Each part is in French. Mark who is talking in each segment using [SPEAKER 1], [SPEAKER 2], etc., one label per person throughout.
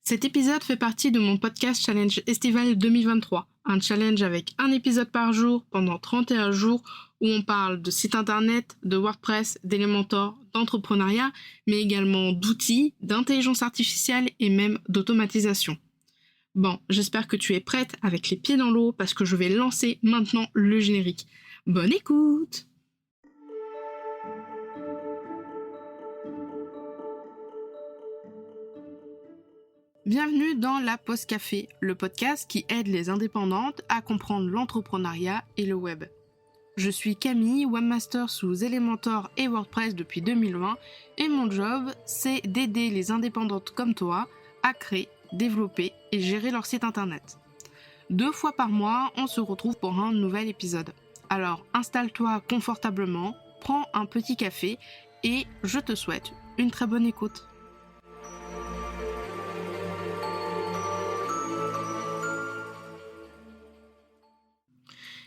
[SPEAKER 1] Cet épisode fait partie de mon podcast Challenge Estival 2023, un challenge avec un épisode par jour pendant 31 jours où on parle de site internet, de WordPress, d'Elementor, d'entrepreneuriat, mais également d'outils, d'intelligence artificielle et même d'automatisation. Bon, j'espère que tu es prête avec les pieds dans l'eau parce que je vais lancer maintenant le générique. Bonne écoute! Bienvenue dans la Pause Café, le podcast qui aide les indépendantes à comprendre l'entrepreneuriat et le web. Je suis Camille, webmaster sous Elementor et WordPress depuis 2020 et mon job, c'est d'aider les indépendantes comme toi à créer, développer et gérer leur site internet. 2 fois par mois, on se retrouve pour un nouvel épisode. Alors installe-toi confortablement, prends un petit café et je te souhaite une très bonne écoute.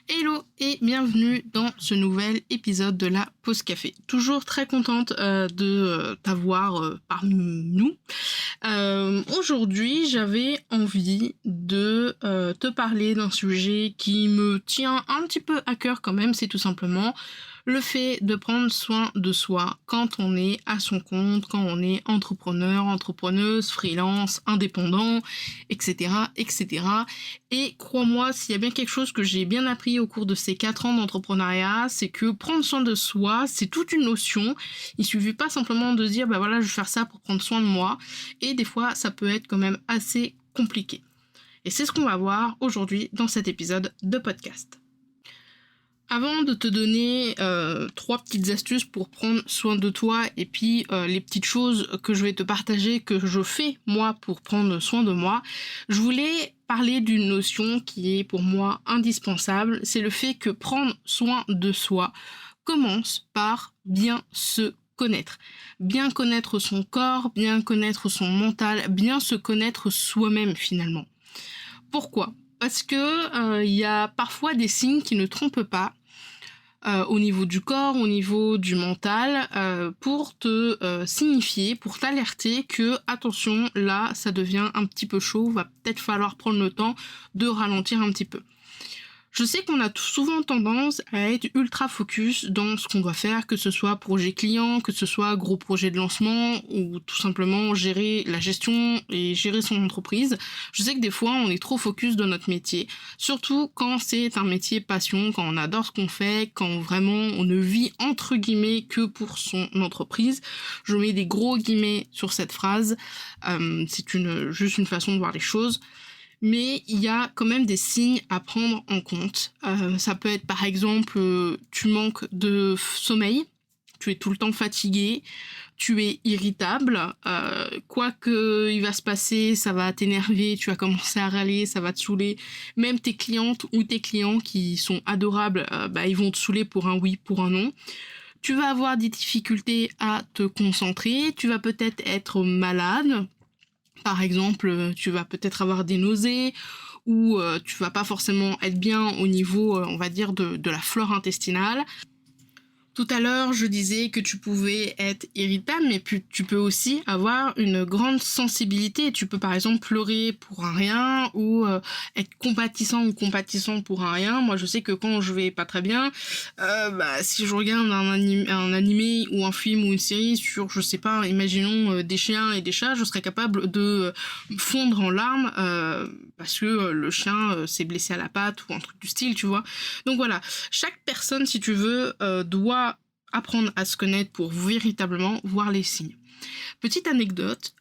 [SPEAKER 1] Hello et bienvenue dans ce nouvel épisode de la Pause Café. Toujours très contente de t'avoir parmi nous. Aujourd'hui, j'avais envie de te parler d'un sujet qui me tient un petit peu à cœur quand même, c'est tout simplement le fait de prendre soin de soi quand on est à son compte, quand on est entrepreneur, entrepreneuse, freelance, indépendant, etc., etc. Et crois-moi, s'il y a bien quelque chose que j'ai bien appris au cours de ces 4 ans d'entrepreneuriat, c'est que prendre soin de soi, c'est toute une notion. Il suffit pas simplement de se dire, bah voilà, je vais faire ça pour prendre soin de moi. Et des fois, ça peut être quand même assez compliqué. Et c'est ce qu'on va voir aujourd'hui dans cet épisode de podcast. Avant de te donner 3 petites astuces pour prendre soin de toi et puis les petites choses que je vais te partager que je fais moi pour prendre soin de moi, je voulais parler d'une notion qui est pour moi indispensable, c'est le fait que prendre soin de soi commence par bien se connaître. Bien connaître son corps, bien connaître son mental, bien se connaître soi-même finalement. Pourquoi ? Parce que y a parfois des signes qui ne trompent pas au niveau du corps, au niveau du mental, pour te signifier, pour t'alerter que attention, là, ça devient un petit peu chaud, va peut-être falloir prendre le temps de ralentir un petit peu. Je sais qu'on a souvent tendance à être ultra focus dans ce qu'on doit faire, que ce soit projet client, que ce soit gros projet de lancement ou tout simplement gérer la gestion et gérer son entreprise. Je sais que des fois on est trop focus dans notre métier, surtout quand c'est un métier passion, quand on adore ce qu'on fait, quand vraiment on ne vit entre guillemets que pour son entreprise. Je mets des gros guillemets sur cette phrase, c'est juste une façon de voir les choses. Mais il y a quand même des signes à prendre en compte. Ça peut être par exemple, tu manques de sommeil, tu es tout le temps fatigué, tu es irritable, quoi qu'il va se passer, ça va t'énerver, tu vas commencer à râler, ça va te saouler. Même tes clientes ou tes clients qui sont adorables, ils vont te saouler pour un oui, pour un non. Tu vas avoir des difficultés à te concentrer, tu vas peut-être être malade. Par exemple, tu vas peut-être avoir des nausées ou tu vas pas forcément être bien au niveau, on va dire, de la flore intestinale. Tout à l'heure, je disais que tu pouvais être irritable, mais puis tu peux aussi avoir une grande sensibilité. Tu peux par exemple pleurer pour un rien ou être compatissant ou compatissant pour un rien. Moi, je sais que quand je vais pas très bien, si je regarde un animé ou un film ou une série sur, je sais pas, imaginons des chiens et des chats, je serais capable de fondre en larmes parce que le chien s'est blessé à la patte ou un truc du style, tu vois. Donc voilà, chaque personne, si tu veux, doit apprendre à se connaître pour véritablement voir les signes. Petite anecdote,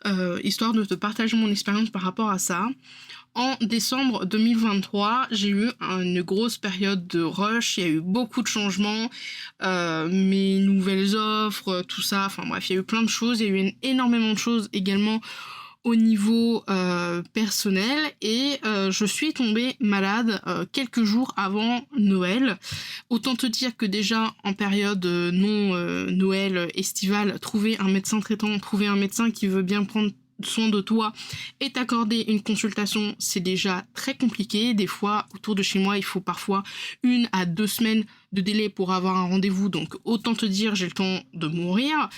[SPEAKER 1] histoire de te partager mon expérience par rapport à ça. En décembre 2023, j'ai eu une grosse période de rush, il y a eu beaucoup de changements, mes nouvelles offres, tout ça, enfin bref, il y a eu plein de choses, il y a eu énormément de choses également au niveau personnel et je suis tombée malade quelques jours avant Noël. Autant te dire que déjà en période non Noël estivale, trouver un médecin traitant, trouver un médecin qui veut bien prendre soin de toi et t'accorder une consultation, c'est déjà très compliqué. Des fois, autour de chez moi, il faut parfois 1 à 2 semaines de délai pour avoir un rendez-vous, donc autant te dire, j'ai le temps de mourir.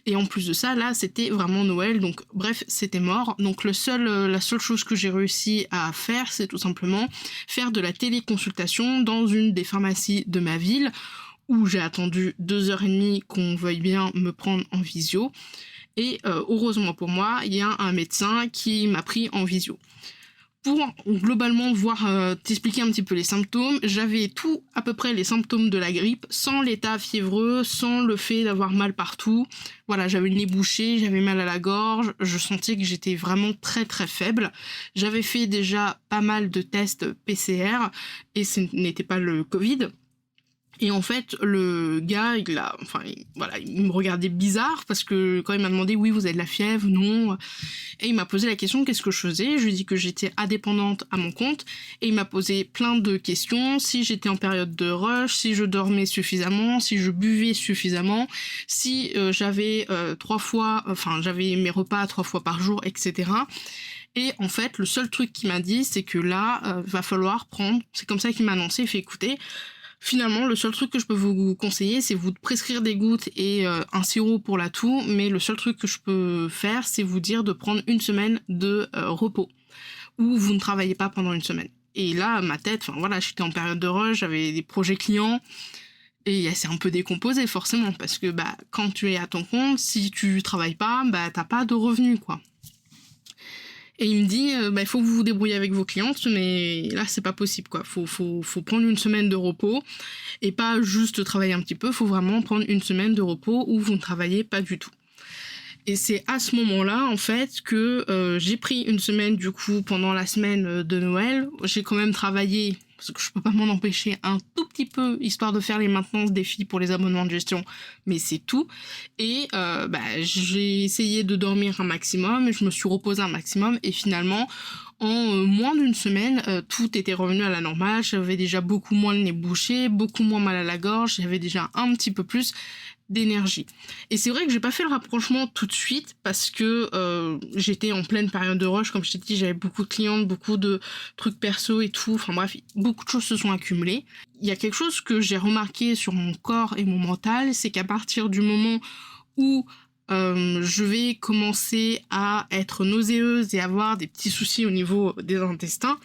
[SPEAKER 1] Et en plus de ça, là, c'était vraiment Noël, donc bref, c'était mort. Donc la seule chose que j'ai réussi à faire, c'est tout simplement faire de la téléconsultation dans une des pharmacies de ma ville, où j'ai attendu 2h30 qu'on veuille bien me prendre en visio. Et heureusement pour moi, il y a un médecin qui m'a pris en visio. Pour globalement t'expliquer un petit peu les symptômes, j'avais à peu près les symptômes de la grippe, sans l'état fiévreux, sans le fait d'avoir mal partout. Voilà, j'avais le nez bouché, j'avais mal à la gorge, je sentais que j'étais vraiment très très faible. J'avais fait déjà pas mal de tests PCR et ce n'était pas le Covid. Et en fait, le gars, il me regardait bizarre parce que quand il m'a demandé, oui, vous avez de la fièvre, non. Et il m'a posé la question, qu'est-ce que je faisais? Je lui ai dit que j'étais indépendante à mon compte. Et il m'a posé plein de questions, si j'étais en période de rush, si je dormais suffisamment, si je buvais suffisamment, si j'avais j'avais mes repas 3 fois par jour, etc. Et en fait, le seul truc qu'il m'a dit, c'est que là, va falloir prendre, c'est comme ça qu'il m'a annoncé, il fait écouter, finalement, le seul truc que je peux vous conseiller, c'est vous prescrire des gouttes et un sirop pour la toux, mais le seul truc que je peux faire, c'est vous dire de prendre 1 semaine de repos, où vous ne travaillez pas pendant 1 semaine. Et là, ma tête, j'étais en période de rush, j'avais des projets clients, et c'est un peu décomposé forcément, parce que quand tu es à ton compte, si tu travailles pas, t'as pas de revenus, quoi. Et il me dit, il faut que vous vous débrouillez avec vos clientes, mais là, c'est pas possible, quoi. Faut prendre 1 semaine de repos, et pas juste travailler un petit peu, faut vraiment prendre 1 semaine de repos où vous ne travaillez pas du tout. Et c'est à ce moment-là, en fait, que j'ai pris 1 semaine, du coup, pendant la semaine de Noël. J'ai quand même travaillé, parce que je peux pas m'en empêcher, un tout petit peu, histoire de faire les maintenances des filles pour les abonnements de gestion, mais c'est tout. Et j'ai essayé de dormir un maximum, je me suis reposée un maximum, et finalement, en moins d'1 semaine, tout était revenu à la normale. J'avais déjà beaucoup moins le nez bouché, beaucoup moins mal à la gorge, j'avais déjà un petit peu plus d'énergie. Et c'est vrai que j'ai pas fait le rapprochement tout de suite parce que j'étais en pleine période de rush, comme je t'ai dit, j'avais beaucoup de clientes, beaucoup de trucs perso et tout, bref, beaucoup de choses se sont accumulées. Il y a quelque chose que j'ai remarqué sur mon corps et mon mental, c'est qu'à partir du moment où je vais commencer à être nauséeuse et avoir des petits soucis au niveau des intestins,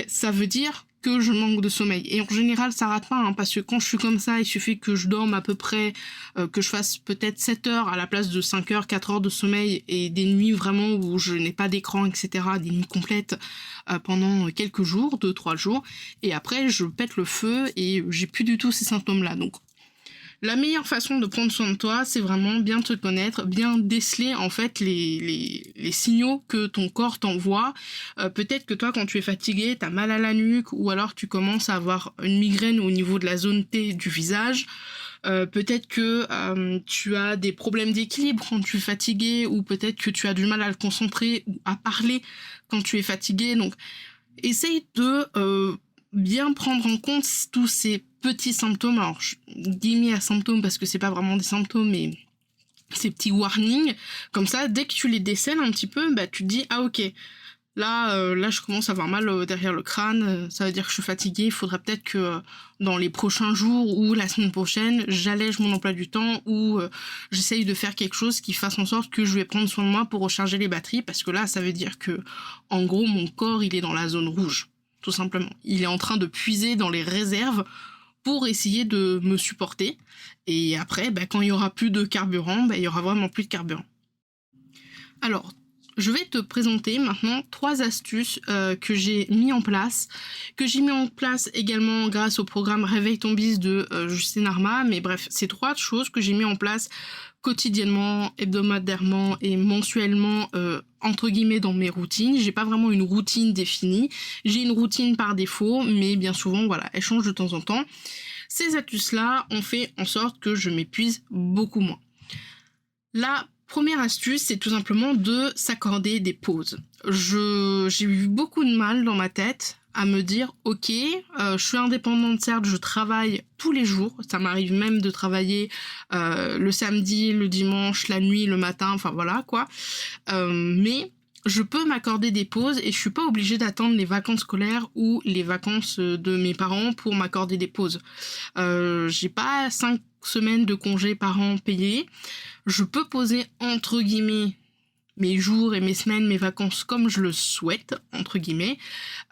[SPEAKER 1] ça veut dire que je manque de sommeil. Et en général, ça rate pas, parce que quand je suis comme ça, il suffit que je dorme à peu près, que je fasse peut-être 7 heures à la place de 5 heures, 4 heures de sommeil, et des nuits vraiment où je n'ai pas d'écran, etc., des nuits complètes pendant quelques jours, 2-3 jours, et après, je pète le feu et j'ai plus du tout ces symptômes-là. Donc, la meilleure façon de prendre soin de toi, c'est vraiment bien te connaître, bien déceler en fait les signaux que ton corps t'envoie. Peut-être que toi, quand tu es fatigué, t'as mal à la nuque, ou alors tu commences à avoir une migraine au niveau de la zone T du visage. Peut-être que tu as des problèmes d'équilibre quand tu es fatigué, ou peut-être que tu as du mal à le concentrer ou à parler quand tu es fatigué. Donc, essaye de bien prendre en compte tous ces petits symptômes. Alors, guillemets à symptômes parce que c'est pas vraiment des symptômes, mais ces petits warnings. Comme ça, dès que tu les décèles un petit peu, tu te dis, ah ok, là je commence à avoir mal derrière le crâne, ça veut dire que je suis fatiguée, il faudrait peut-être que dans les prochains jours ou la semaine prochaine, j'allège mon emploi du temps, ou j'essaye de faire quelque chose qui fasse en sorte que je vais prendre soin de moi pour recharger les batteries, parce que là, ça veut dire que, en gros, mon corps, il est dans la zone rouge, tout simplement. Il est en train de puiser dans les réserves pour essayer de me supporter, et après, quand il y aura plus de carburant, il y aura vraiment plus de carburant. Alors, je vais te présenter maintenant 3 astuces que j'ai mis en place, également grâce au programme Réveille ton biz de Justine Arma, mais bref, c'est 3 choses que j'ai mis en place quotidiennement, hebdomadairement et mensuellement, entre guillemets, dans mes routines. J'ai pas vraiment une routine définie, j'ai une routine par défaut, mais bien souvent, elle change de temps en temps. Ces astuces-là ont fait en sorte que je m'épuise beaucoup moins. La première astuce, c'est tout simplement de s'accorder des pauses. J'ai eu beaucoup de mal dans ma tête à me dire ok, je suis indépendante, certes, je travaille tous les jours, ça m'arrive même de travailler le samedi, le dimanche, la nuit, le matin, enfin voilà quoi, mais je peux m'accorder des pauses et je suis pas obligée d'attendre les vacances scolaires ou les vacances de mes parents pour m'accorder des pauses. J'ai pas 5 semaines de congés par an payés. Je peux poser entre guillemets mes jours et mes semaines, mes vacances comme je le souhaite, entre guillemets.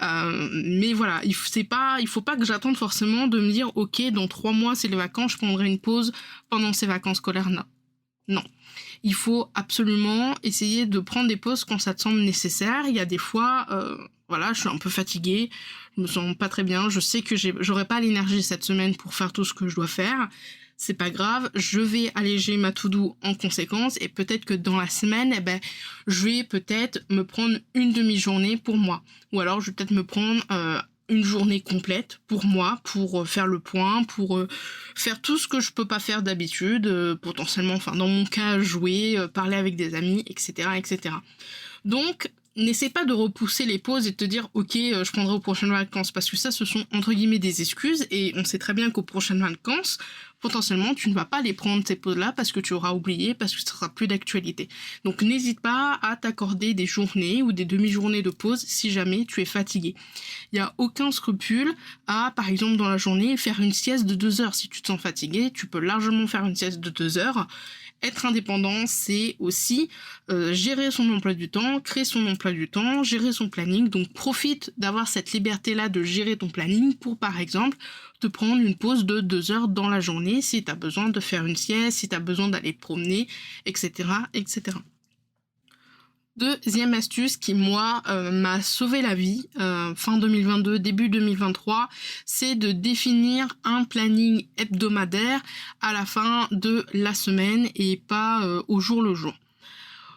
[SPEAKER 1] Mais voilà, il faut pas que j'attende forcément de me dire ok, dans 3 mois c'est les vacances, je prendrai une pause pendant ces vacances scolaires. Non. Il faut absolument essayer de prendre des pauses quand ça te semble nécessaire. Il y a des fois, voilà, je suis un peu fatiguée, je me sens pas très bien, je sais que j'aurai pas l'énergie cette semaine pour faire tout ce que je dois faire. C'est pas grave, je vais alléger ma to-do en conséquence et peut-être que dans la semaine, je vais peut-être me prendre une demi-journée pour moi. Ou alors je vais peut-être me prendre une journée complète pour moi, pour faire le point, pour faire tout ce que je peux pas faire d'habitude, potentiellement, enfin dans mon cas, jouer, parler avec des amis, etc., etc. Donc, n'essaie pas de repousser les pauses et de te dire ok, je prendrai aux prochaines vacances, parce que ça, ce sont entre guillemets des excuses, et on sait très bien qu'aux prochaines vacances, potentiellement, tu ne vas pas les prendre ces pauses-là parce que tu auras oublié, parce que ça sera plus d'actualité. Donc n'hésite pas à t'accorder des journées ou des demi-journées de pause si jamais tu es fatigué. Il n'y a aucun scrupule à, par exemple, dans la journée, faire une sieste de 2 heures. Si tu te sens fatigué, tu peux largement faire une sieste de 2 heures. Être indépendant, c'est aussi gérer son emploi du temps, créer son emploi du temps, gérer son planning. Donc profite d'avoir cette liberté-là de gérer ton planning pour, par exemple, te prendre une pause de 2 heures dans la journée si tu as besoin de faire une sieste, si tu as besoin d'aller te promener, etc., etc. Deuxième astuce qui, moi, m'a sauvé la vie fin 2022, début 2023, c'est de définir un planning hebdomadaire à la fin de la semaine et pas au jour le jour.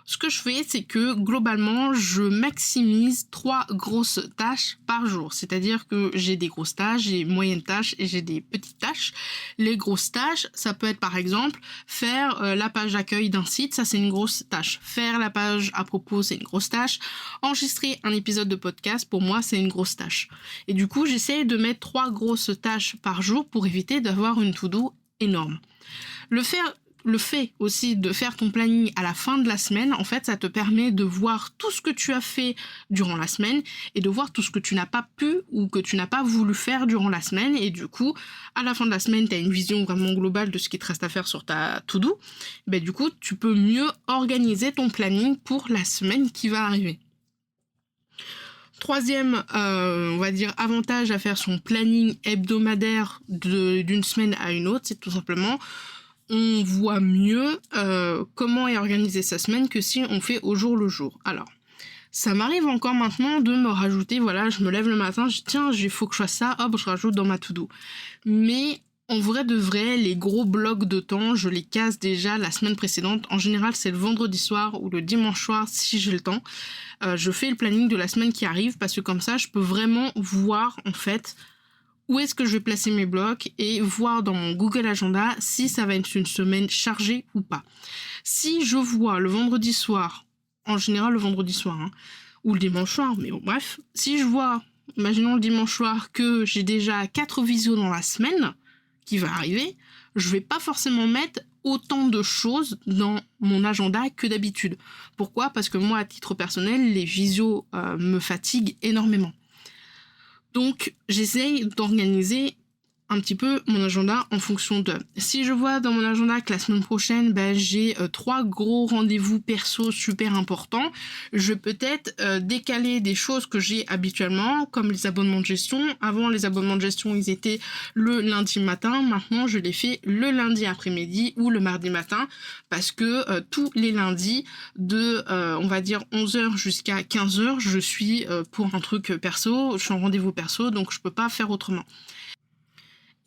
[SPEAKER 1] Ce que je fais, c'est que globalement, je maximise 3 grosses tâches par jour. C'est-à-dire que j'ai des grosses tâches, j'ai moyennes tâches et j'ai des petites tâches. Les grosses tâches, ça peut être par exemple faire la page d'accueil d'un site, ça c'est une grosse tâche. Faire la page à propos, c'est une grosse tâche. Enregistrer un épisode de podcast, pour moi, c'est une grosse tâche. Et du coup, j'essaie de mettre 3 grosses tâches par jour pour éviter d'avoir une to-do énorme. Le fait aussi de faire ton planning à la fin de la semaine, en fait, ça te permet de voir tout ce que tu as fait durant la semaine et de voir tout ce que tu n'as pas pu ou que tu n'as pas voulu faire durant la semaine. Et du coup, à la fin de la semaine, tu as une vision vraiment globale de ce qui te reste à faire sur ta to-do. Du coup, tu peux mieux organiser ton planning pour la semaine qui va arriver. Troisième, on va dire, avantage à faire son planning hebdomadaire d'une semaine à une autre, c'est tout simplement on voit mieux comment est organisée sa semaine que si on fait au jour le jour. Alors, ça m'arrive encore maintenant de me rajouter, voilà, je me lève le matin, je dis tiens, il faut que je fasse ça, hop, je rajoute dans ma to-do. Mais en vrai de vrai, les gros blocs de temps, je les casse déjà la semaine précédente. En général, c'est le vendredi soir ou le dimanche soir si j'ai le temps. Je fais le planning de la semaine qui arrive parce que comme ça, je peux vraiment voir en fait où est-ce que je vais placer mes blocs et voir dans mon Google Agenda si ça va être une semaine chargée ou pas. Si je vois le vendredi soir, en général le vendredi soir, ou le dimanche soir, mais bon bref, si je vois, imaginons le dimanche soir, que j'ai déjà 4 visios dans la semaine qui va arriver, je vais pas forcément mettre autant de choses dans mon agenda que d'habitude. Pourquoi ? Parce que moi, à titre personnel, les visios me fatiguent énormément. Donc, j'essaye d'organiser un petit peu mon agenda en fonction de... Si je vois dans mon agenda que la semaine prochaine, j'ai 3 gros rendez-vous perso super importants, je vais peut-être décaler des choses que j'ai habituellement, comme les abonnements de gestion. Avant, les abonnements de gestion, ils étaient le lundi matin. Maintenant, je les fais le lundi après-midi ou le mardi matin, parce que tous les lundis, de, on va dire, 11h jusqu'à 15h, je suis pour un truc perso, je suis en rendez-vous perso, donc je peux pas faire autrement.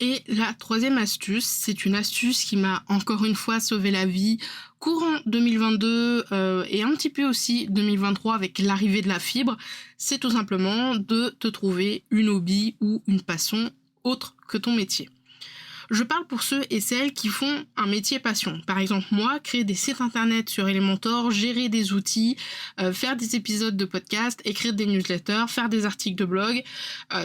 [SPEAKER 1] Et la troisième astuce, c'est une astuce qui m'a encore une fois sauvé la vie courant 2022 et un petit peu aussi 2023 avec l'arrivée de la fibre, c'est tout simplement de te trouver une hobby ou une passion autre que ton métier. Je parle pour ceux et celles qui font un métier passion. Par exemple, moi, créer des sites internet sur Elementor, gérer des outils, faire des épisodes de podcast, écrire des newsletters, faire des articles de blog,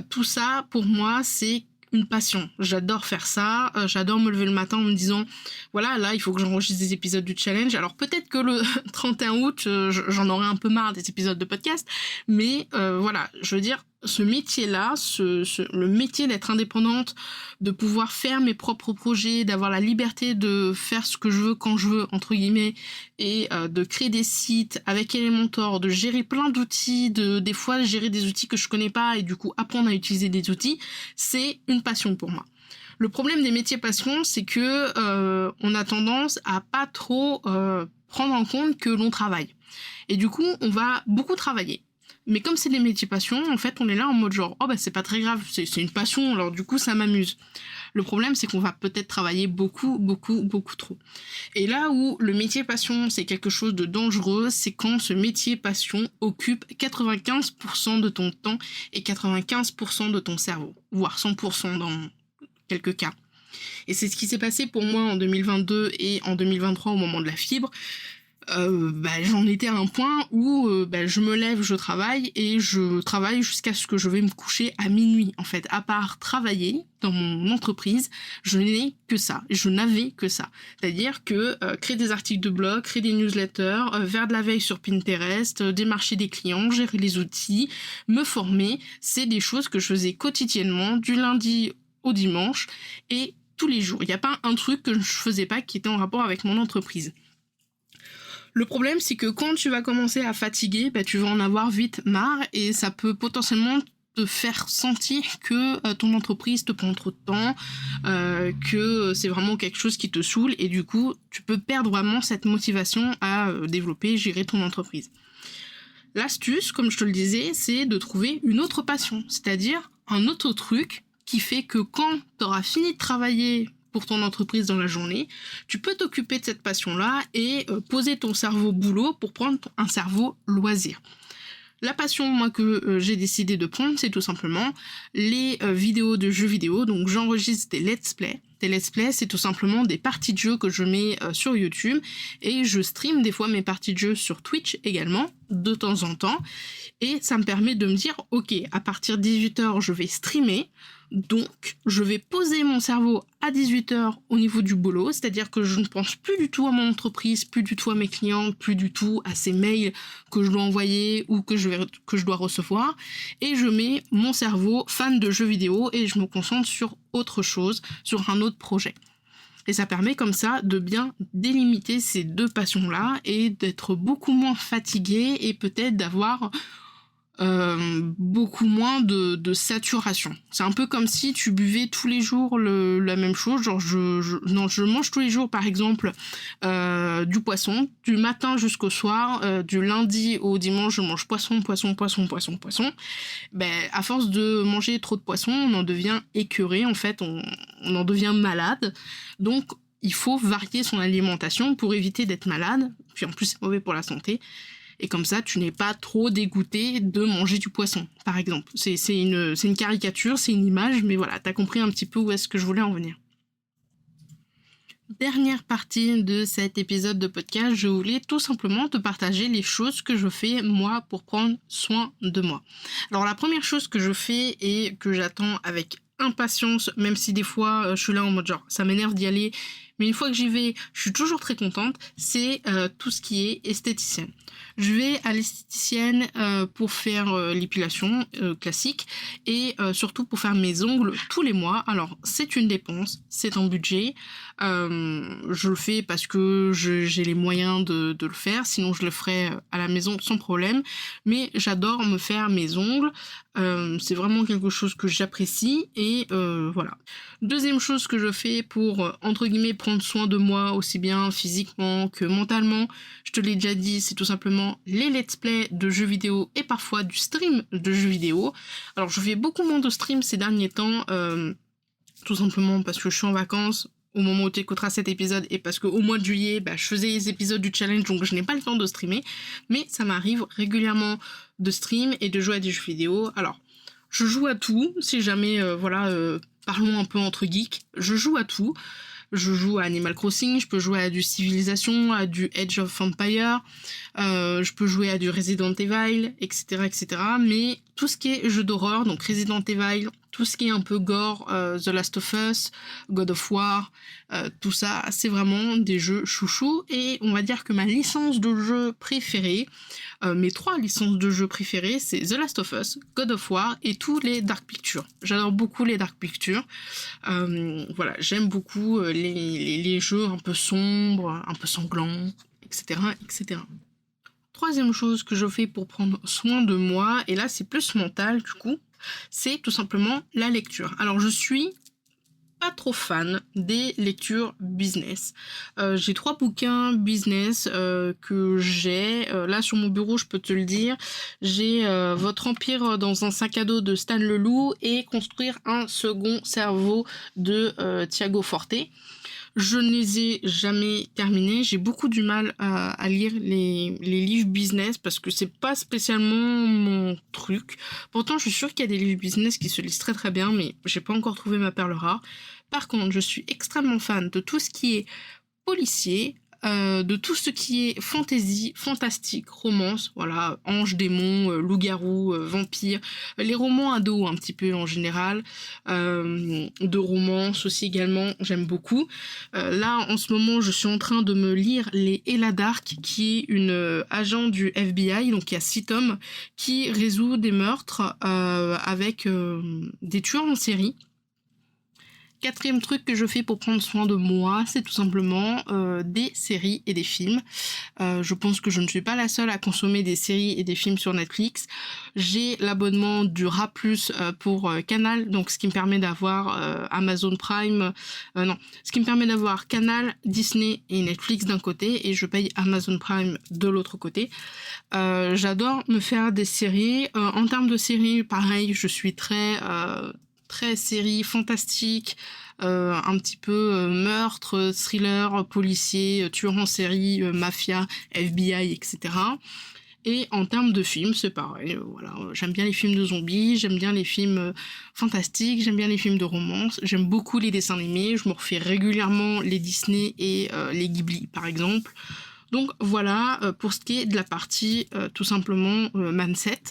[SPEAKER 1] tout ça, pour moi, c'est une passion. J'adore faire ça, j'adore me lever le matin en me disant voilà, là il faut que j'enregistre des épisodes du challenge. Alors peut-être que le 31 août j'en aurai un peu marre des épisodes de podcast, mais voilà, je veux dire, ce métier-là, le métier d'être indépendante, de pouvoir faire mes propres projets, d'avoir la liberté de faire ce que je veux quand je veux, entre guillemets, et de créer des sites avec Elementor, de gérer plein d'outils, des fois gérer des outils que je connais pas et du coup apprendre à utiliser des outils, c'est une passion pour moi. Le problème des métiers passion, c'est que on a tendance à pas trop prendre en compte que l'on travaille. Et du coup, on va beaucoup travailler. Mais comme c'est des métiers passion, en fait, on est là en mode genre, oh bah c'est pas très grave, c'est une passion, alors du coup ça m'amuse. Le problème, c'est qu'on va peut-être travailler beaucoup trop. Et là où le métier passion, c'est quelque chose de dangereux, c'est quand ce métier passion occupe 95% de ton temps et 95% de ton cerveau, voire 100% dans quelques cas. Et c'est ce qui s'est passé pour moi en 2022 et en 2023 au moment de la fibre. J'en étais à un point où je me lève, je travaille et je travaille jusqu'à ce que je vais me coucher à minuit. En fait, à part travailler dans mon entreprise, je n'ai que ça. Je n'avais que ça. C'est-à-dire que créer des articles de blog, créer des newsletters, faire de la veille sur Pinterest, démarcher des clients, gérer les outils, me former, c'est des choses que je faisais quotidiennement du lundi au dimanche et tous les jours. Il n'y a pas un truc que je faisais pas qui était en rapport avec mon entreprise. Le problème, c'est que quand tu vas commencer à fatiguer, tu vas en avoir vite marre et ça peut potentiellement te faire sentir que ton entreprise te prend trop de temps, que c'est vraiment quelque chose qui te saoule et du coup, tu peux perdre vraiment cette motivation à développer, gérer ton entreprise. L'astuce, comme je te le disais, c'est de trouver une autre passion, c'est-à-dire un autre truc qui fait que quand tu auras fini de travailler pour ton entreprise dans la journée, tu peux t'occuper de cette passion-là et poser ton cerveau boulot pour prendre un cerveau loisir. La passion, moi, que j'ai décidé de prendre, c'est tout simplement les vidéos de jeux vidéo. Donc, j'enregistre des let's play. Des let's play, c'est tout simplement des parties de jeux que je mets sur YouTube. Et je stream des fois mes parties de jeux sur Twitch également, de temps en temps. Et ça me permet de me dire, ok, à partir de 18h, je vais streamer. Donc, je vais poser mon cerveau à 18h au niveau du boulot, c'est-à-dire que je ne pense plus du tout à mon entreprise, plus du tout à mes clients, plus du tout à ces mails que je dois envoyer ou que je dois recevoir, et je mets mon cerveau fan de jeux vidéo et je me concentre sur autre chose, sur un autre projet. Et ça permet comme ça de bien délimiter ces deux passions-là et d'être beaucoup moins fatigué et peut-être d'avoir beaucoup moins de saturation. C'est un peu comme si tu buvais tous les jours la même chose. Genre je mange tous les jours par exemple du poisson, du matin jusqu'au soir, du lundi au dimanche je mange poisson. À force de manger trop de poisson, on en devient écœuré, en fait, on en devient malade. Donc il faut varier son alimentation pour éviter d'être malade. Puis en plus c'est mauvais pour la santé. Et comme ça, tu n'es pas trop dégoûté de manger du poisson, par exemple. C'est une caricature, c'est une image, mais voilà, t'as compris un petit peu où est-ce que je voulais en venir. Dernière partie de cet épisode de podcast, je voulais tout simplement te partager les choses que je fais, moi, pour prendre soin de moi. Alors, la première chose que je fais et que j'attends avec impatience, même si des fois, je suis là en mode genre, ça m'énerve d'y aller, mais une fois que j'y vais, je suis toujours très contente, c'est tout ce qui est esthéticienne. Je vais à l'esthéticienne pour faire l'épilation classique et surtout pour faire mes ongles tous les mois. Alors, c'est une dépense, c'est un budget. Je le fais parce que j'ai les moyens de le faire, sinon je le ferais à la maison sans problème. Mais j'adore me faire mes ongles. C'est vraiment quelque chose que j'apprécie et voilà. Deuxième chose que je fais pour, entre guillemets, prendre soin de moi aussi bien physiquement que mentalement, je te l'ai déjà dit, c'est tout simplement les let's play de jeux vidéo et parfois du stream de jeux vidéo. Alors je fais beaucoup moins de stream ces derniers temps, tout simplement parce que je suis en vacances au moment où tu écouteras cet épisode et parce qu'au mois de juillet, je faisais les épisodes du challenge donc je n'ai pas le temps de streamer, mais ça m'arrive régulièrement de stream et de jouer à des jeux vidéo. Alors, je joue à tout, si jamais, parlons un peu entre geeks, je joue à tout. Je joue à Animal Crossing, je peux jouer à du Civilization, à du Age of Empires, je peux jouer à du Resident Evil, etc., etc. Mais tout ce qui est jeu d'horreur, donc Resident Evil, tout ce qui est un peu gore, The Last of Us, God of War, tout ça, c'est vraiment des jeux chouchous. Et on va dire que ma licence de jeu préférée, mes 3 licences de jeux préférées, c'est The Last of Us, God of War et tous les Dark Pictures. J'adore beaucoup les Dark Pictures. Voilà, j'aime beaucoup les jeux un peu sombres, un peu sanglants, etc., etc. Troisième chose que je fais pour prendre soin de moi, et là c'est plus mental du coup, c'est tout simplement la lecture. Alors je suis pas trop fan des lectures business. J'ai 3 bouquins business que j'ai. Là sur mon bureau, je peux te le dire. J'ai Votre Empire dans un sac à dos de Stan Leloup et Construire un second cerveau de Tiago Forte. Je ne les ai jamais terminés. J'ai beaucoup du mal à lire les livres business parce que c'est pas spécialement mon truc. Pourtant, je suis sûre qu'il y a des livres business qui se lisent très très bien, mais j'ai pas encore trouvé ma perle rare. Par contre, je suis extrêmement fan de tout ce qui est policier, de tout ce qui est fantasy, fantastique, romance, voilà, ange, démon, loup-garou, vampire, les romans ados un petit peu en général, de romance aussi également, j'aime beaucoup. Là, en ce moment, je suis en train de me lire les Ella Dark, qui est une agent du FBI, donc il y a 6 tomes, qui résout des meurtres avec des tueurs en série. 4e truc que je fais pour prendre soin de moi, c'est tout simplement des séries et des films. Je pense que je ne suis pas la seule à consommer des séries et des films sur Netflix. J'ai l'abonnement du RA+, pour Canal, donc ce qui me permet d'avoir Amazon Prime, ce qui me permet d'avoir Canal, Disney et Netflix d'un côté, et je paye Amazon Prime de l'autre côté. J'adore me faire des séries. En termes de séries, pareil, je suis très série fantastique, un petit peu meurtre, thriller, policier, tueur en série, mafia, FBI, etc. Et en termes de films, c'est pareil, voilà, j'aime bien les films de zombies, j'aime bien les films fantastiques, j'aime bien les films de romance, j'aime beaucoup les dessins animés, je me refais régulièrement les Disney et les Ghibli par exemple. Donc voilà, pour ce qui est de la partie tout simplement mindset.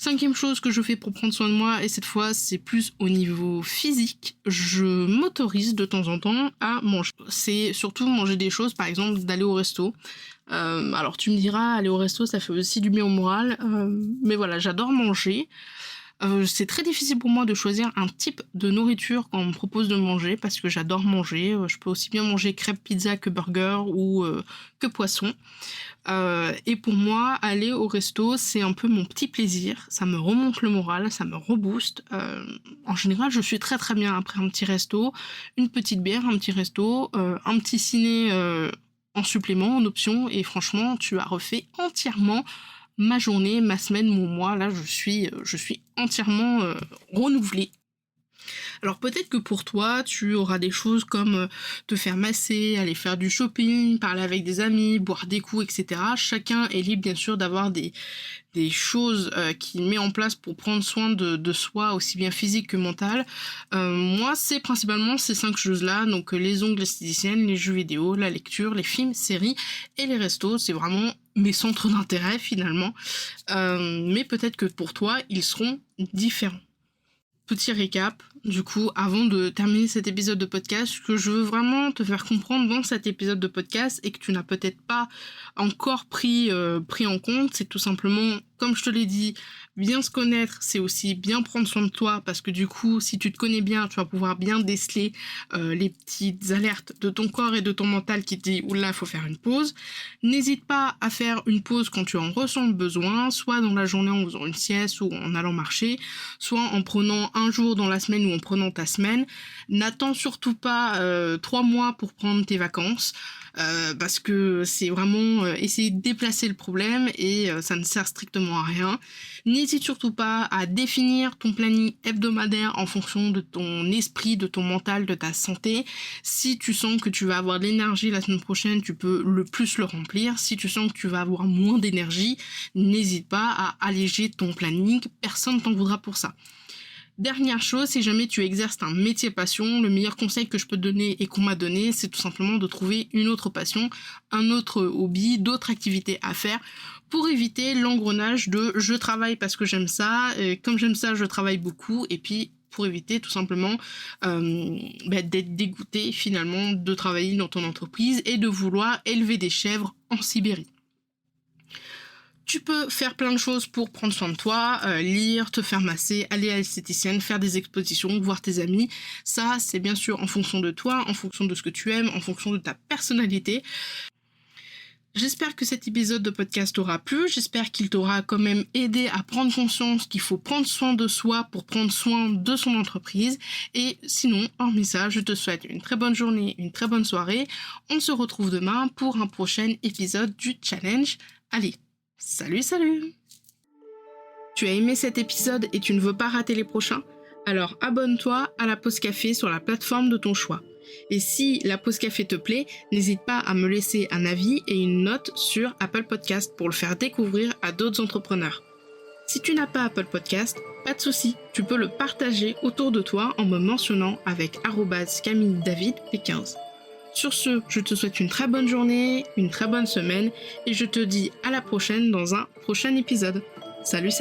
[SPEAKER 1] 5e chose que je fais pour prendre soin de moi, et cette fois c'est plus au niveau physique, je m'autorise de temps en temps à manger. C'est surtout manger des choses, par exemple d'aller au resto. Alors tu me diras, aller au resto ça fait aussi du bien au moral, mais voilà, j'adore manger. C'est très difficile pour moi de choisir un type de nourriture quand on me propose de manger, parce que j'adore manger. Je peux aussi bien manger crêpes, pizza que burger ou que poisson. Et pour moi, aller au resto, c'est un peu mon petit plaisir. Ça me remonte le moral, ça me rebooste. En général, je suis très très bien après un petit resto, une petite bière, un petit resto, un petit ciné en supplément, en option. Et franchement, tu as refait entièrement ma journée, ma semaine, mon mois. Là, je suis entièrement renouvelée. Alors peut-être que pour toi, tu auras des choses comme te faire masser, aller faire du shopping, parler avec des amis, boire des coups, etc. Chacun est libre bien sûr d'avoir des choses qu'il met en place pour prendre soin de soi, aussi bien physique que mental. Moi, c'est principalement ces 5 choses-là, donc les ongles esthéticiennes, les jeux vidéo, la lecture, les films, séries et les restos. C'est vraiment mes centres d'intérêt finalement. Mais peut-être que pour toi, ils seront différents. Petit récap, du coup, avant de terminer cet épisode de podcast, ce que je veux vraiment te faire comprendre dans cet épisode de podcast et que tu n'as peut-être pas encore pris en compte, c'est tout simplement, comme je te l'ai dit, bien se connaître, c'est aussi bien prendre soin de toi, parce que du coup, si tu te connais bien, tu vas pouvoir bien déceler les petites alertes de ton corps et de ton mental qui te dit « Oula, il faut faire une pause ». N'hésite pas à faire une pause quand tu en ressens le besoin, soit dans la journée en faisant une sieste ou en allant marcher, soit en prenant un jour dans la semaine ou en prenant ta semaine. N'attends surtout pas 3 mois pour prendre tes vacances, parce que c'est vraiment essayer de déplacer le problème et ça ne sert strictement à rien. N'hésite surtout pas à définir ton planning hebdomadaire en fonction de ton esprit, de ton mental, de ta santé. Si tu sens que tu vas avoir de l'énergie la semaine prochaine, tu peux le plus le remplir. Si tu sens que tu vas avoir moins d'énergie, n'hésite pas à alléger ton planning. Personne t'en voudra pour ça. Dernière chose, si jamais tu exerces un métier passion, le meilleur conseil que je peux te donner et qu'on m'a donné, c'est tout simplement de trouver une autre passion, un autre hobby, d'autres activités à faire pour éviter l'engrenage de je travaille parce que j'aime ça, et comme j'aime ça, je travaille beaucoup, et puis pour éviter tout simplement d'être dégoûté finalement de travailler dans ton entreprise et de vouloir élever des chèvres en Sibérie. Tu peux faire plein de choses pour prendre soin de toi, lire, te faire masser, aller à l'esthéticienne, faire des expositions, voir tes amis. Ça, c'est bien sûr en fonction de toi, en fonction de ce que tu aimes, en fonction de ta personnalité. J'espère que cet épisode de podcast t'aura plu, j'espère qu'il t'aura quand même aidé à prendre conscience qu'il faut prendre soin de soi pour prendre soin de son entreprise. Et sinon, hormis ça, je te souhaite une très bonne journée, une très bonne soirée. On se retrouve demain pour un prochain épisode du challenge. Allez, salut! Tu as aimé cet épisode et tu ne veux pas rater les prochains? Alors abonne-toi à la pause café sur la plateforme de ton choix. Et si la pause café te plaît, n'hésite pas à me laisser un avis et une note sur Apple Podcast pour le faire découvrir à d'autres entrepreneurs. Si tu n'as pas Apple Podcast, pas de souci, tu peux le partager autour de toi en me mentionnant avec @CamilleDavidP15. Sur ce, je te souhaite une très bonne journée, une très bonne semaine et je te dis à la prochaine dans un prochain épisode. Salut!